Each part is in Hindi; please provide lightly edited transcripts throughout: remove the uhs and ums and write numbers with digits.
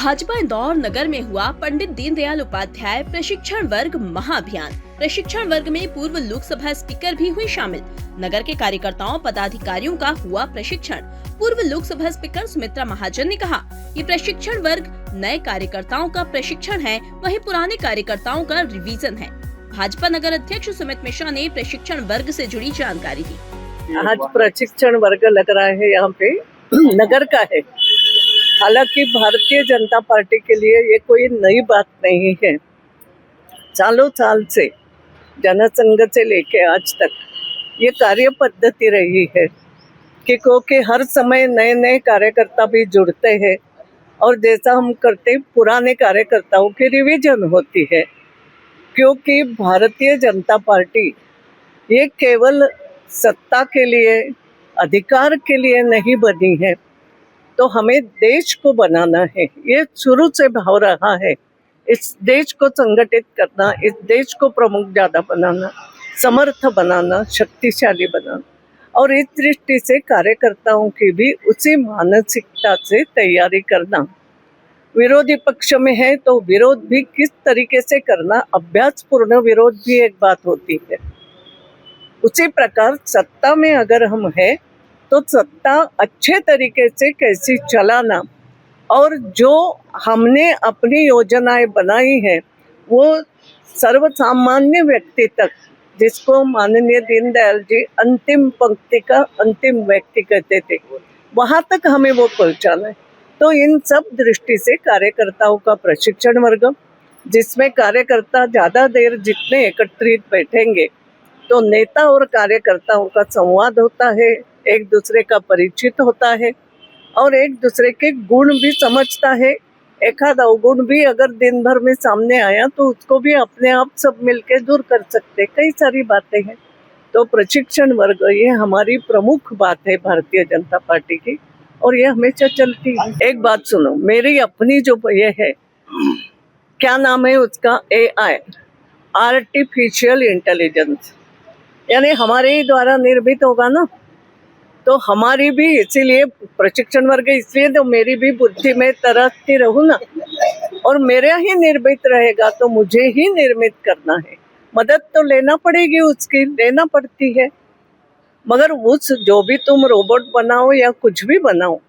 भाजपा इंदौर नगर में हुआ पंडित दीनदयाल उपाध्याय प्रशिक्षण वर्ग महाअभियान। प्रशिक्षण वर्ग में पूर्व लोकसभा स्पीकर भी हुए शामिल। नगर के कार्यकर्ताओं पदाधिकारियों का हुआ प्रशिक्षण। पूर्व लोकसभा स्पीकर सुमित्रा महाजन ने कहा, ये प्रशिक्षण वर्ग नए कार्यकर्ताओं का प्रशिक्षण है, वहीं पुराने कार्यकर्ताओं का रिवीजन है। भाजपा नगर अध्यक्ष सुमित मिश्रा ने प्रशिक्षण वर्ग से जुड़ी जानकारी दी। आज प्रशिक्षण वर्ग लग रहा है, यहाँ पे नगर का है। हालांकि भारतीय जनता पार्टी के लिए ये कोई नई बात नहीं है। सालों साल से जनसंघ से लेके आज तक ये कार्य पद्धति रही है कि क्योंकि हर समय नए नए कार्यकर्ता भी जुड़ते हैं और जैसा हम करते पुराने कार्यकर्ताओं की रिवीजन होती है। क्योंकि भारतीय जनता पार्टी ये केवल सत्ता के लिए, अधिकार के लिए नहीं बनी है, तो हमें देश को बनाना है। ये शुरू से भाव रहा है। इस देश को संगठित करना, इस देश को प्रमुख ज्यादा बनाना, समर्थ बनाना, शक्तिशाली बनाना, और इस दृष्टि से कार्यकर्ताओं की भी उसी मानसिकता से तैयारी करना। विरोधी पक्ष में है तो विरोध भी किस तरीके से करना, अभ्यासपूर्ण विरोध भी एक बात होती है। उसी प्रकार सत्ता में अगर हम है तो सत्ता अच्छे तरीके से कैसी चलाना, और जो हमने अपनी योजनाएं बनाई है वो सर्वसामान्य व्यक्ति तक, जिसको माननीय दीनदयाल जी अंतिम पंक्ति का अंतिम व्यक्ति कहते थे, वहां तक हमें वो पहुंचाना है। तो इन सब दृष्टि से कार्यकर्ताओं का प्रशिक्षण वर्ग, जिसमें कार्यकर्ता ज़्यादा देर जितने एकत्रित बैठेंगे तो नेता और कार्यकर्ताओं का संवाद होता है, एक दूसरे का परिचित होता है और एक दूसरे के गुण भी समझता है। एकाध अवगुण भी अगर दिन भर में सामने आया तो उसको भी अपने आप सब मिलके दूर कर सकते। कई सारी बातें हैं। तो प्रशिक्षण वर्ग ये हमारी प्रमुख बात है भारतीय जनता पार्टी की, और ये हमेशा चलती है। एक बात सुनो, मेरी अपनी जो ये है, क्या नाम है उसका, AI, आर्टिफिशियल इंटेलिजेंस, यानी हमारे ही द्वारा निर्मित होगा ना, तो हमारी भी, इसीलिए प्रशिक्षण वर्ग, इसलिए तो मेरी भी बुद्धि में तरसती रहूं ना, और मेरा ही निर्मित रहेगा तो मुझे ही निर्मित करना है। मदद तो लेना पड़ेगी, उसकी लेना पड़ती है, मगर उस जो भी तुम रोबोट बनाओ या कुछ भी बनाओ,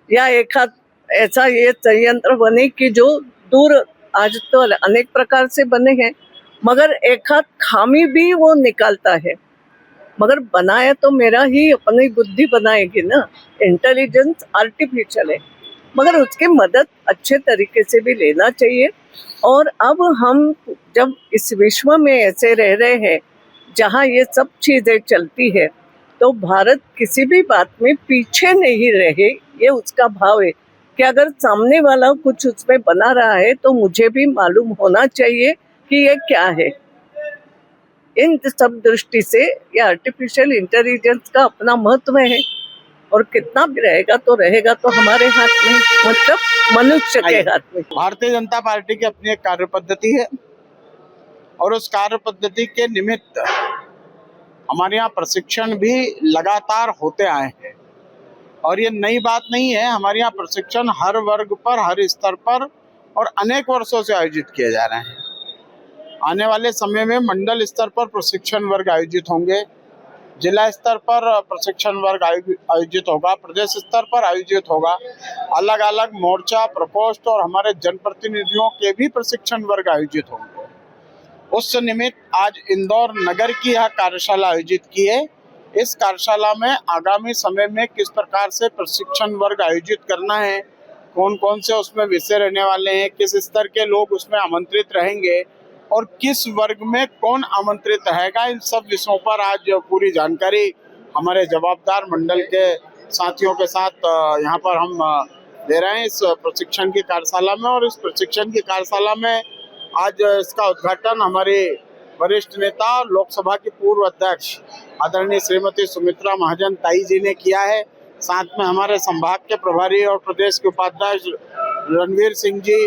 या एक ऐसा ये संयंत्र बने कि जो दूर, आज तो अनेक प्रकार से बने हैं, मगर एक हाथ खामी भी वो निकालता है, मगर बनाया तो मेरा ही अपनी बुद्धि बनाएगी ना। इंटेलिजेंस आर्टिफिशियल है, मगर उसकी मदद अच्छे तरीके से भी लेना चाहिए। और अब हम जब इस विश्व में ऐसे रह रहे हैं जहाँ ये सब चीज़ें चलती है, तो भारत किसी भी बात में पीछे नहीं रहे, ये उसका भाव है कि अगर सामने वाला कुछ उसमें बना रहा है तो मुझे भी मालूम होना चाहिए कि ये क्या है। इन सब दृष्टि से ये आर्टिफिशियल इंटेलिजेंस का अपना महत्व है, और कितना भी रहेगा तो हमारे हाथ में, मतलब मनुष्य के हाथ में। भारतीय जनता पार्टी की अपनी एक कार्य पद्धति है, और उस कार्य पद्धति के निमित्त हमारे यहाँ प्रशिक्षण भी लगातार होते आए हैं, और ये नई बात नहीं है। हमारे यहाँ प्रशिक्षण हर वर्ग पर, हर स्तर पर और अनेक वर्षों से आयोजित किए जा रहे हैं। आने वाले समय में मंडल स्तर पर प्रशिक्षण वर्ग आयोजित होंगे, जिला स्तर पर प्रशिक्षण वर्ग आयोजित होगा, प्रदेश स्तर पर आयोजित होगा, अलग अलग मोर्चा, प्रकोष्ठ और हमारे जनप्रतिनिधियों के भी प्रशिक्षण वर्ग आयोजित होंगे। उस निमित्त आज इंदौर नगर की यह कार्यशाला आयोजित की है। इस कार्यशाला में आगामी समय में किस प्रकार से प्रशिक्षण वर्ग आयोजित करना है, कौन कौन से उसमें विषय रहने वाले हैं, किस स्तर के लोग उसमें आमंत्रित रहेंगे और किस वर्ग में कौन आमंत्रित रहेगा, इन सब विषयों पर आज पूरी जानकारी हमारे जवाबदार मंडल के साथियों के साथ यहाँ पर हम दे रहे हैं इस प्रशिक्षण की कार्यशाला में। और इस प्रशिक्षण की कार्यशाला में आज इसका उद्घाटन हमारे वरिष्ठ नेता, लोकसभा की पूर्व अध्यक्ष आदरणीय श्रीमती सुमित्रा महाजन ताई जी ने किया है। साथ में हमारे संभाग के प्रभारी और प्रदेश के उपाध्यक्ष रणवीर सिंह जी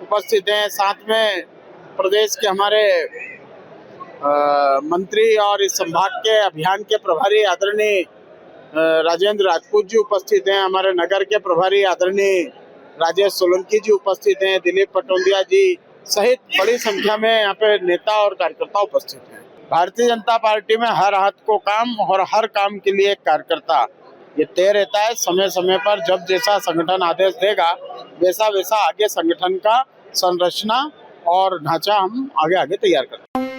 उपस्थित हैं। साथ में प्रदेश के हमारे मंत्री और इस संभाग के अभियान के प्रभारी आदरणीय राजेंद्र राजपूत जी उपस्थित हैं। हमारे नगर के प्रभारी आदरणीय राजेश सोलंकी जी उपस्थित हैं, दिलीप पटोदिया जी सहित बड़ी संख्या में यहाँ पे नेता और कार्यकर्ता उपस्थित हैं। भारतीय जनता पार्टी में हर हाथ को काम और हर काम के लिए एक कार्यकर्ता, ये तय रहता है। समय समय पर जब जैसा संगठन आदेश देगा वैसा वैसा आगे संगठन का संरचना और ढांचा हम आगे तैयार करते हैं।